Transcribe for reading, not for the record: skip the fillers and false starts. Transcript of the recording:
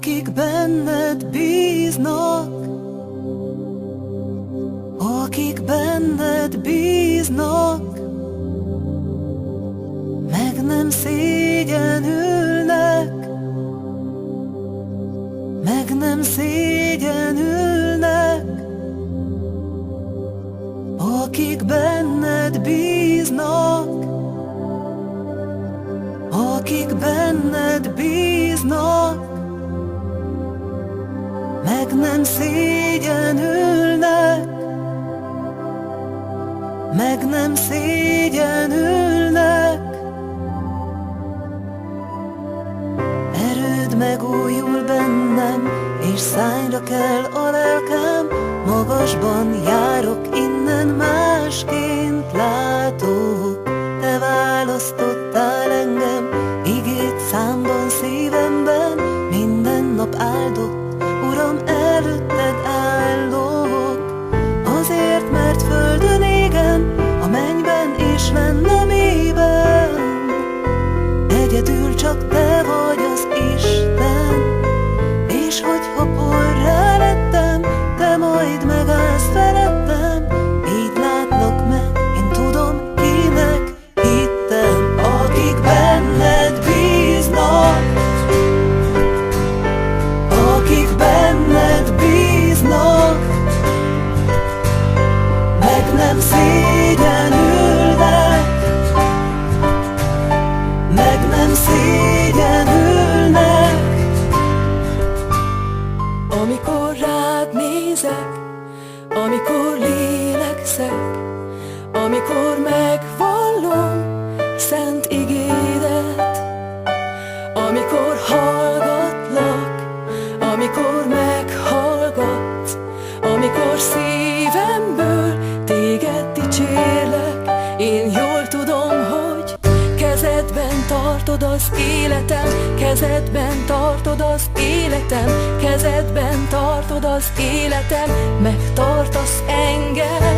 akik benned bíznak, akik benned bíznak, meg nem szégyenülnek, meg nem szégyenülnek, akik benned bíznak, akik benned bíznak, meg nem szégyenülnek, meg nem szégyenülnek. Erőd megújul bennem, és szájra kell a lelkem, magasban járok, innen másként látok. Te választottál engem, igét számban, szívemben, minden nap áldott, Uram, előtted állok. Azért, mert földön égen, a mennyben és lenne mélyben, egyedül csak te vagy az Isten. És hogyha porrá lettem, te majd megállsz felettem, így látnak meg, én tudom, kinek hittem. Akik benned bíznak, akik benned bíznak, meg nem szégyenülnek, meg nem szégyenülnek. Amikor rád nézek, amikor lélegzek, amikor megvallom szent igédet, amikor hallgatlak, amikor meghallgatsz, amikor szívemből téged dicsérlek. Én jól tudom, hogy kezedben tartod az életem, kezedben tartod az életem, kezedben tartod az életem, megtartasz engem.